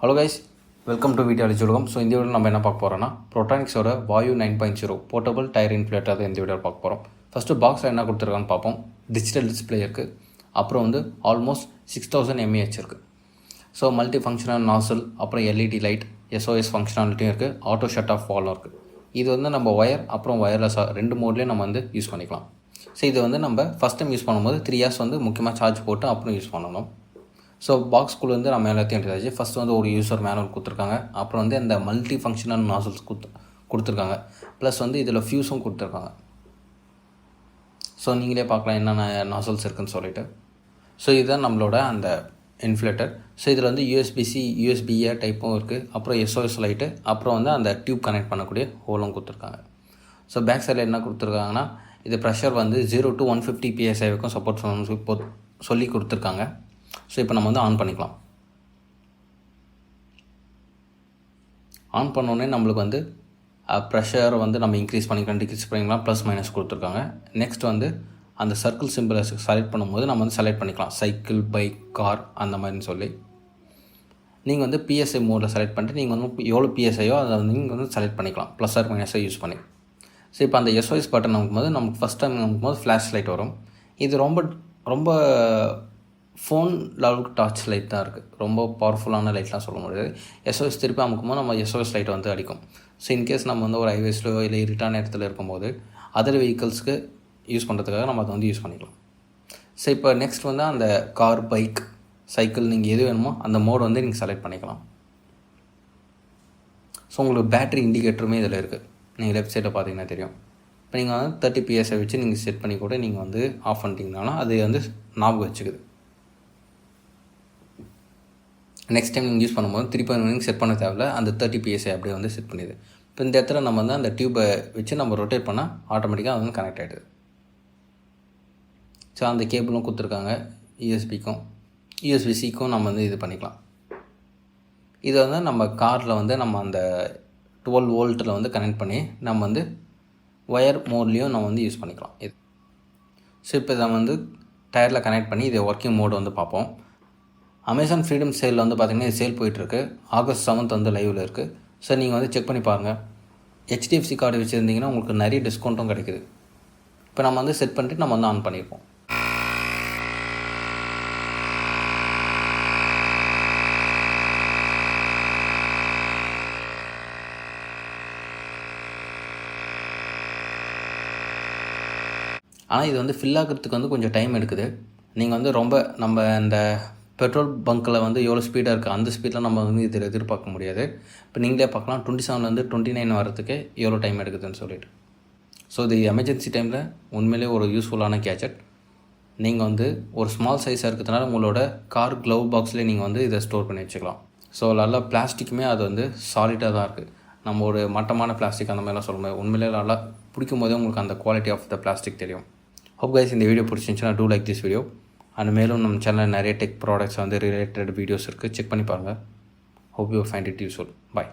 Hello guys, welcome to video உலகம். So இந்த வீடியோவில் நம்ம என்ன பார்க்க போகிறோம்னா ப்ரோட்டானிக்ஸோட வாயு 9.0 போர்ட்டபிள் டயர் இன்ஃப்ளேட்டர் தான் இந்த வீடியோவில் பார்க்க போகிறோம். ஃபஸ்ட்டு பாக்ஸில் என்ன கொடுத்துருக்கான்னு பார்ப்போம். டிஜிட்டல் டிஸ்பிளே இருக்குது. அப்புறம் வந்து ஆல்மோஸ்ட் 6000 mAh இருக்குது. ஸோ மல்டி ஃபங்க்ஷனல் நாசல், அப்புறம் எல்இடி லைட், எஸ்ஓஎஸ் ஃபங்க்ஷனாலிட்டியும் இருக்குது. ஆட்டோ ஷட் ஆஃப் வாலும் இருக்குது. இது வந்து நம்ம ஒயர் அப்புறம் ஒயர்லெஸ்ஸாக ரெண்டு மோட்லேயும் நம்ம வந்து யூஸ் பண்ணிக்கலாம். ஸோ இது வந்து நம்ம ஃபஸ்ட் டைம் யூஸ் பண்ணும்போது 3 years வந்து முக்கியமாக சார்ஜ் போட்டு அப்புறம் யூஸ் பண்ணணும். ஸோ பாக்ஸ்குள்ளே வந்து நம்ம எல்லாத்தையும் எடுத்தாச்சு. ஃபஸ்ட்டு வந்து ஒரு யூசர் மேனுவல் கொடுத்துருக்காங்க. அப்புறம் வந்து இந்த மல்டி ஃபங்க்ஷனல் நாசல்ஸ் கொடுத்துருக்காங்க. ப்ளஸ் வந்து இதில் ஃபியூஸும் கொடுத்துருக்காங்க. ஸோ நீங்களே பார்க்கலாம் என்னென்ன நாசல்ஸ் இருக்குதுன்னு சொல்லிட்டு. ஸோ இதுதான் நம்மளோட அந்த இன்ஃப்ளேட்டர். ஸோ இதில் வந்து யூஎஸ்பிசி, யூஎஸ்பிஏ டைப்பும் இருக்குது. அப்புறம் எஸ்ஓஎஸ் லைட்டு, அப்புறம் வந்து அந்த டியூப் கனெக்ட் பண்ணக்கூடிய ஹோலும் கொடுத்துருக்காங்க. ஸோ பேக் சைடில் என்ன கொடுத்துருக்காங்கன்னா, இது ப்ரெஷர் வந்து 0 to 150 PSI வரைக்கும் சப்போர்ட் சொல்லி கொடுத்துருக்காங்க. ஸோ இப்போ நம்ம வந்து ஆன் பண்ணிக்கலாம். ஆன் பண்ணோடனே நம்மளுக்கு வந்து ப்ரெஷர் வந்து நம்ம இன்க்ரீஸ் பண்ணிக்கலாம், டிக்ரீஸ் பண்ணிக்கலாம், ப்ளஸ் மைனஸ் கொடுத்துருக்காங்க. நெக்ஸ்ட் வந்து அந்த சர்க்கிள் சிம்பிளை செலக்ட் பண்ணும்போது நம்ம வந்து செலக்ட் பண்ணிக்கலாம், சைக்கிள், பைக், கார் அந்த மாதிரின்னு சொல்லி. நீங்கள் வந்து பிஎஸ்ஐ மோடில் செலக்ட் பண்ணிட்டு நீங்கள் வந்து எவ்வளோ பிஎஸ்ஐயோ அதை வந்து நீங்கள் வந்து செலக்ட் பண்ணிக்கலாம், ப்ளஸ் ஆர் மைனஸை யூஸ் பண்ணி. ஸோ இப்போ அந்த எஸ்ஓஎஸ் பட்டன் நமக்கும்போது நமக்கு ஃபஸ்ட் டைம் நமக்கும்போது ஃப்ளாஷ் லைட் வரும். இது ரொம்ப ஃபோன் லெவலுக்கு டார்ச் லைட் தான் இருக்குது. ரொம்ப பவர்ஃபுல்லான லைட்லாம் சொல்ல முடியாது. எஸ்ஓஎஸ் திருப்பி அமுக்கும்போது நம்ம எஸ்ஓஎஸ் லைட் வந்து அடிக்கும். ஸோ இன்கேஸ் நம்ம வந்து ஒரு ஹைவேஸ்லையோ இல்லை இருட்டான இடத்துல இருக்கும்போது அதர் வெஹிக்கல்ஸ்க்கு யூஸ் பண்ணுறதுக்காக நம்ம அதை வந்து யூஸ் பண்ணிக்கலாம். ஸோ இப்போ நெக்ஸ்ட் வந்து அந்த கார், பைக், சைக்கிள் நீங்கள் எது வேணுமோ அந்த மோட் வந்து நீங்கள் செலக்ட் பண்ணிக்கலாம். ஸோ உங்களுக்கு பேட்ரி இண்டிகேட்டருமே இதில் இருக்குது. நீங்கள் லெஃப்ட் சைடில் பார்த்தீங்கன்னா தெரியும். இப்போ நீங்கள் வந்து 30 PSI வச்சு நீங்கள் செட் பண்ணி கூட நீங்கள் வந்து ஆஃப் பண்ணிட்டீங்கனாலும் அது வந்து ஞாபகம் வச்சுக்குது. நெக்ஸ்ட் டைம் நீங்கள் யூஸ் பண்ணும்போது திருப்பி நீங்கள் செட் பண்ண தேவையில்ல, அந்த 30 PSI அப்படியே வந்து செட் பண்ணிடுது. இப்போ இந்த இடத்துல நம்ம வந்து அந்த டியூப்பை வச்சு நம்ம ரொட்டேட் பண்ணால் ஆட்டோமேட்டிக்காக அது வந்து கனெக்ட் ஆகிடுது. ஸோ அந்த கேபிளும் கொடுத்துருக்காங்க. யூஎஸ்பிசிக்கும் நம்ம வந்து இது பண்ணிக்கலாம். இதை வந்து நம்ம காரில் வந்து நம்ம அந்த 12 voltiல் வந்து கனெக்ட் பண்ணி நம்ம வந்து ஒயர் மோட்லேயும் நம்ம வந்து யூஸ் பண்ணிக்கலாம். இது ஸோ இப்போ இதை வந்து டயரில் கனெக்ட் பண்ணி இதை ஒர்க்கிங் மோடு வந்து பார்ப்போம். அமேசான் ஃப்ரீடம் சேலில் வந்து பார்த்திங்கன்னா இது சேல் போயிட்டுருக்கு. August 7th வந்து லைவில் இருக்குது. ஸோ நீங்கள் வந்து செக் பண்ணி பாருங்கள். HDFC கார்டு வச்சுருந்தீங்கன்னா உங்களுக்கு நிறைய டிஸ்கவுண்ட்டும் கிடைக்குது. இப்போ நம்ம வந்து செட் பண்ணிட்டு நம்ம வந்து ஆன் பண்ணியிருப்போம். ஆனால் இது வந்து ஃபில் ஆகிறதுக்கு வந்து கொஞ்சம் டைம் எடுக்குது. நீங்கள் வந்து ரொம்ப நம்ம இந்த பெட்ரோல் பங்க்கில் வந்து எவ்வளோ ஸ்பீடாக இருக்குது அந்த ஸ்பீடில் நம்ம வந்து இதில் எதிர்பார்க்க முடியாது. இப்போ நீங்களே பார்க்கலாம் 27 29 வரத்துக்கு எவ்வளோ டைம் எடுக்குதுன்னு சொல்லிட்டு. ஸோ இது எமர்ஜென்சி டைமில் உண்மையிலே ஒரு யூஸ்ஃபுல்லான கேஜெட். நீங்கள் வந்து ஒரு ஸ்மால் சைஸாக இருக்கிறதுனால உங்களோட கார் க்ளவ் பாக்ஸ்லேயே நீங்கள் வந்து இதை ஸ்டோர் பண்ணி வச்சுக்கலாம். ஸோ நல்லா பிளாஸ்டிக்குமே அது வந்து சாலிடாக தான் இருக்குது. நம்ம ஒரு மட்டமான பிளாஸ்டிக் அந்த மாதிரிலாம் சொல்ல முடியாது. உண்மையிலே நல்லா பிடிக்கும் போதே உங்களுக்கு அந்த குவாலிட்டி ஆஃப் த பிளாஸ்டிக் தெரியும். ஹோப் கைஸ் இந்த வீடியோ பிடிச்சிருந்துச்சுன்னா do like this video. And மேலும் நம்ம சேனலில் நிறைய டெக் ப்ராடக்ட்ஸ் வந்து ரிலேட்டட் வீடியோஸ் இருக்குது, செக் பண்ணி பாருங்கள். Hope you find it useful. Bye.